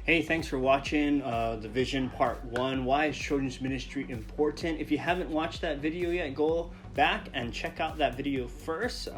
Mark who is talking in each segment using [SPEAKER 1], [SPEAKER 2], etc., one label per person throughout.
[SPEAKER 1] Hey, thanks for watching the Vision Part 1. Why is children's ministry important? If you haven't watched that video yet, go back and check out that video first.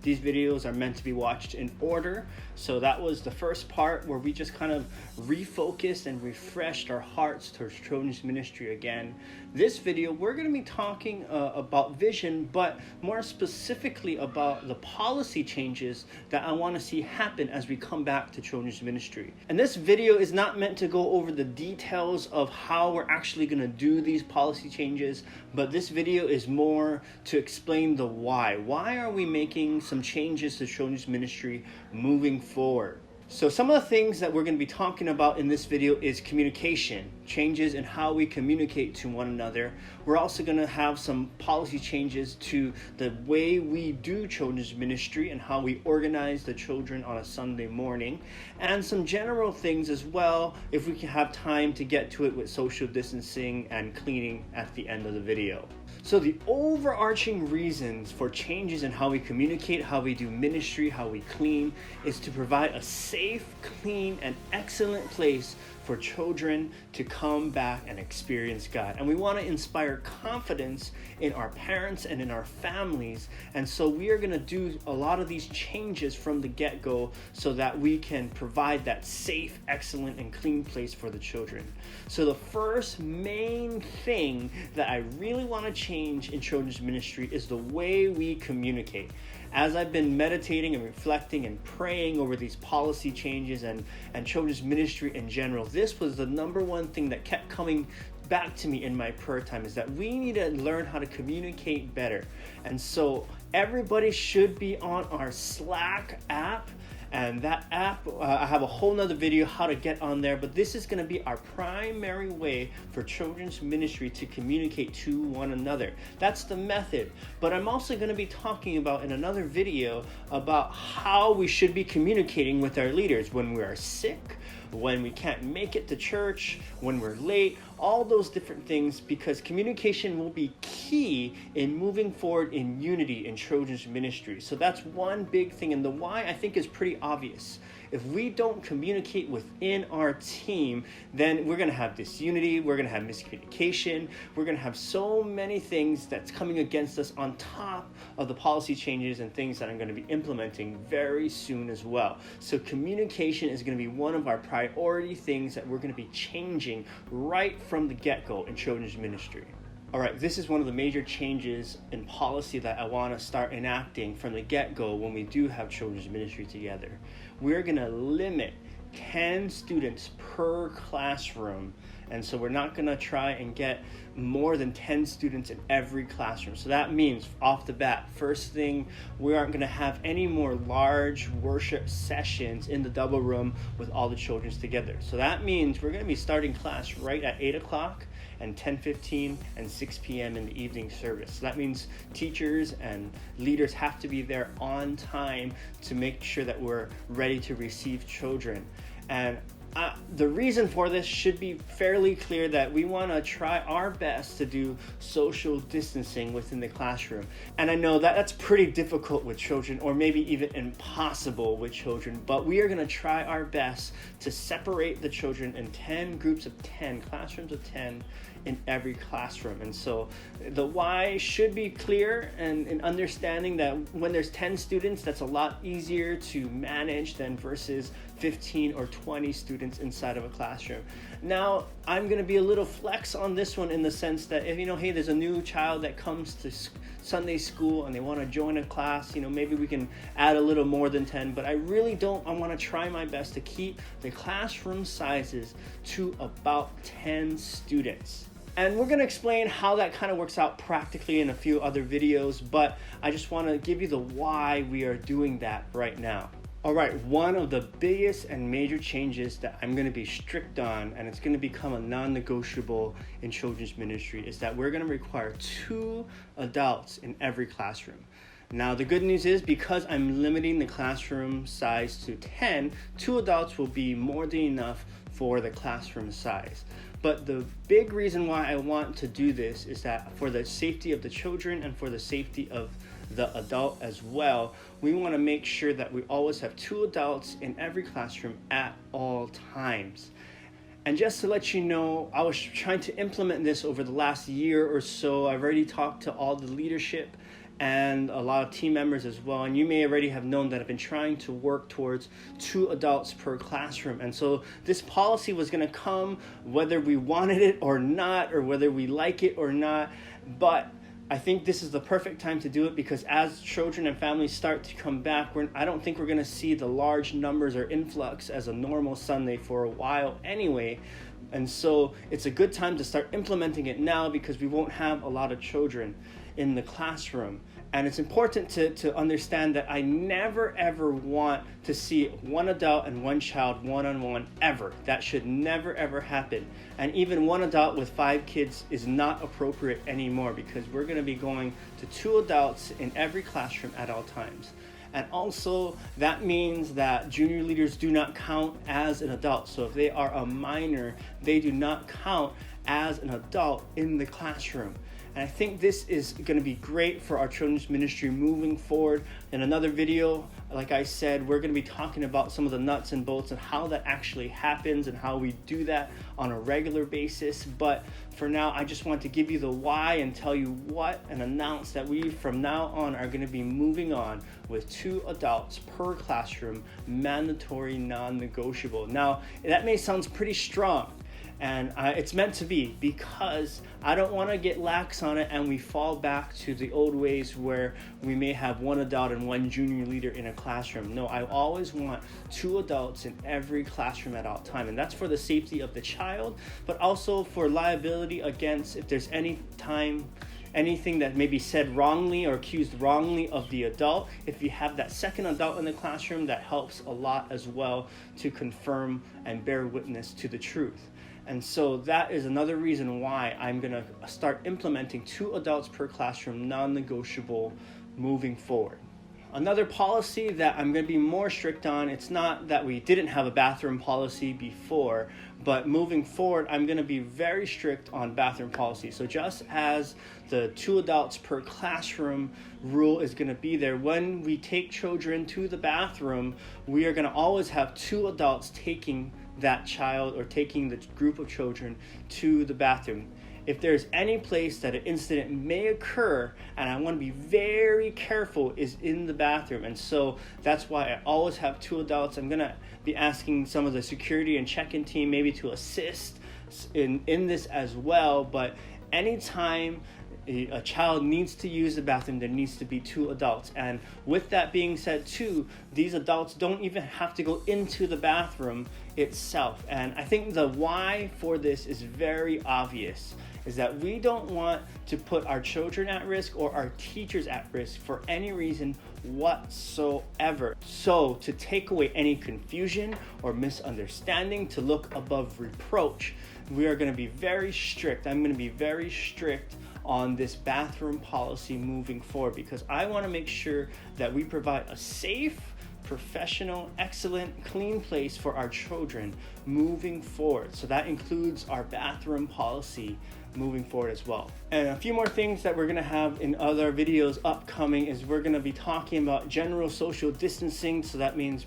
[SPEAKER 1] These videos are meant to be watched in order. So that was the first part where we just kind of refocused and refreshed our hearts towards children's ministry again. This video, we're going to be talking about vision, but more specifically about the policy changes that I want to see happen as we come back to children's ministry. And this video is not meant to go over the details of how we're actually going to do these policy changes, but this video is more to explain the why. Why are we making some changes to children's ministry moving forward? So some of the things that we're going to be talking about in this video is communication, changes in how we communicate to one another. We're also going to have some policy changes to the way we do children's ministry and how we organize the children on a Sunday morning, and some general things as well, if we can have time to get to it, with social distancing and cleaning at the end of the video. So the overarching reasons for changes in how we communicate, how we do ministry, how we clean, is to provide a safe, clean, and excellent place for children to come back and experience God. And we want to inspire confidence in our parents and in our families. And so we are going to do a lot of these changes from the get-go so that we can provide that safe, excellent, and clean place for the children. So the first main thing that I really want to change in children's ministry is the way we communicate. As I've been meditating and reflecting and praying over these policy changes and children's ministry in general, this was the number one thing that kept coming back to me in my prayer time, is that we need to learn how to communicate better. And so everybody should be on our Slack app. And that app, I have a whole nother video how to get on there, but this is going to be our primary way for children's ministry to communicate to one another. That's the method. But I'm also going to be talking about in another video about how we should be communicating with our leaders when we are sick, when we can't make it to church, when we're late, all those different things, because communication will be key in moving forward in unity in children's ministry. So that's one big thing, and the why I think is pretty obvious. If we don't communicate within our team, then we're going to have disunity, we're going to have miscommunication, we're going to have so many things that's coming against us on top of the policy changes and things that I'm going to be implementing very soon as well. So communication is going to be one of our priority things that we're going to be changing right from the get-go in children's ministry. All right, this is one of the major changes in policy that I want to start enacting from the get-go when we do have children's ministry together. We're going to limit 10 students per classroom. And so we're not going to try and get more than 10 students in every classroom. So that means off the bat, first thing, we aren't going to have any more large worship sessions in the double room with all the children together. So that means we're going to be starting class right at 8 o'clock and 10:15 and 6 p.m. in the evening service. So that means teachers and leaders have to be there on time to make sure that we're ready to receive children. And the reason for this should be fairly clear, that we want to try our best to do social distancing within the classroom. And I know that that's pretty difficult with children, or maybe even impossible with children, but we are going to try our best to separate the children in 10 groups of 10, classrooms of 10 in every classroom. And so the why should be clear, and in understanding that when there's 10 students, that's a lot easier to manage than versus 15 or 20 students inside of a classroom. Now, I'm going to be a little flex on this one, in the sense that if, hey, there's a new child that comes to Sunday school and they want to join a class, maybe we can add a little more than 10, but I want to try my best to keep the classroom sizes to about 10 students. And we're going to explain how that kind of works out practically in a few other videos, but I just want to give you the why we are doing that right now. All right, one of the biggest and major changes that I'm going to be strict on, and it's going to become a non-negotiable in children's ministry, is that we're going to require 2 adults in every classroom. Now, the good news is, because I'm limiting the classroom size to 10, 2 adults will be more than enough for the classroom size. But the big reason why I want to do this is that for the safety of the children and for the safety of the adult as well. We want to make sure that we always have 2 adults in every classroom at all times. And just to let you know, I was trying to implement this over the last year or so. I've already talked to all the leadership and a lot of team members as well. And you may already have known that I've been trying to work towards 2 adults per classroom. And so this policy was going to come whether we wanted it or not, or whether we like it or not. But I think this is the perfect time to do it, because as children and families start to come back, I don't think we're going to see the large numbers or influx as a normal Sunday for a while anyway. And so it's a good time to start implementing it now, because we won't have a lot of children in the classroom. And it's important to understand that I never ever want to see 1 adult and 1 child one-on-one ever. That should never ever happen. And even 1 adult with 5 kids is not appropriate anymore, because we're going to be going to 2 adults in every classroom at all times. And also that means that junior leaders do not count as an adult. So if they are a minor, they do not count as an adult in the classroom. And I think this is going to be great for our children's ministry moving forward. In another video, like I said, we're going to be talking about some of the nuts and bolts and how that actually happens and how we do that on a regular basis. But for now, I just want to give you the why and tell you what, and announce that we from now on are going to be moving on with 2 adults per classroom, mandatory, non-negotiable. Now, that may sound pretty strong. And it's meant to be, because I don't want to get lax on it and we fall back to the old ways where we may have 1 adult and 1 junior leader in a classroom. No, I always want 2 adults in every classroom at all time. And that's for the safety of the child, but also for liability against if there's anything that may be said wrongly or accused wrongly of the adult. If you have that second adult in the classroom, that helps a lot as well to confirm and bear witness to the truth. And so that is another reason why I'm going to start implementing 2 adults per classroom, non-negotiable, moving forward. Another policy that I'm going to be more strict on, it's not that we didn't have a bathroom policy before, but moving forward, I'm going to be very strict on bathroom policy. So just as the 2 adults per classroom rule is going to be there, when we take children to the bathroom, we are going to always have 2 adults taking that child or taking the group of children to the bathroom. If there's any place that an incident may occur, and I want to be very careful, is in the bathroom. And so that's why I always have 2 adults. I'm going to be asking some of the security and check-in team maybe to assist in this as well. But anytime a child needs to use the bathroom, there needs to be 2 adults. And with that being said too, these adults don't even have to go into the bathroom itself. And I think the why for this is very obvious, is that we don't want to put our children at risk or our teachers at risk for any reason whatsoever. So to take away any confusion or misunderstanding, to look above reproach, we are going to be very strict. I'm going to be very strict on this bathroom policy moving forward, because I want to make sure that we provide a safe, professional, excellent, clean place for our children moving forward. So that includes our bathroom policy moving forward as well. And a few more things that we're going to have in other videos upcoming is we're going to be talking about general social distancing. So that means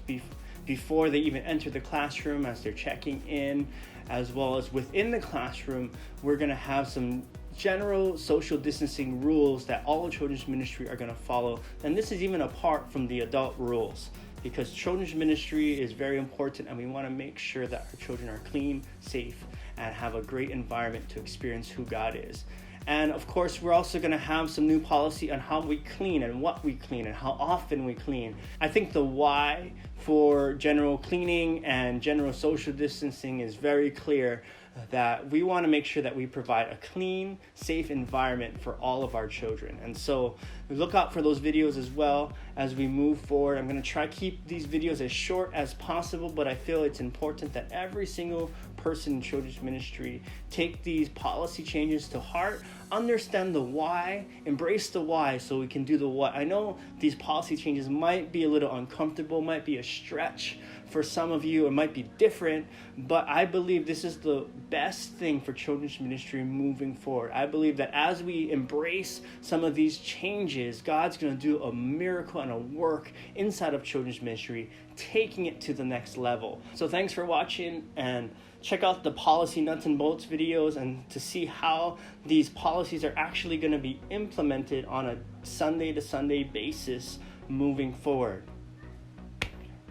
[SPEAKER 1] before they even enter the classroom, as they're checking in, as well as within the classroom, we're going to have some general social distancing rules that all children's ministry are going to follow. And this is even apart from the adult rules, because children's ministry is very important, and we want to make sure that our children are clean, safe, and have a great environment to experience who God is. And of course, we're also going to have some new policy on how we clean and what we clean and how often we clean. I think the why for general cleaning and general social distancing is very clear, that we want to make sure that we provide a clean, safe environment for all of our children. And so look out for those videos as well as we move forward. I'm going to try to keep these videos as short as possible, but I feel it's important that every single person in children's ministry take these policy changes to heart, understand the why, embrace the why so we can do the what. I know these policy changes might be a little uncomfortable, might be a stretch. For some of you, it might be different, but I believe this is the best thing for children's ministry moving forward. I believe that as we embrace some of these changes, God's going to do a miracle and a work inside of children's ministry, taking it to the next level. So thanks for watching, and check out the policy nuts and bolts videos and to see how these policies are actually going to be implemented on a Sunday to Sunday basis moving forward.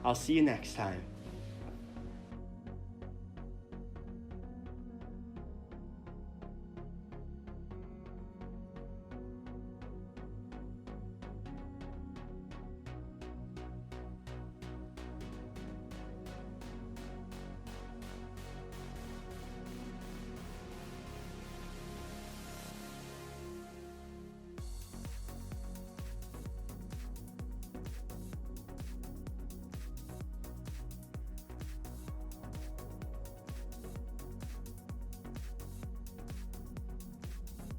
[SPEAKER 1] I'll see you next time.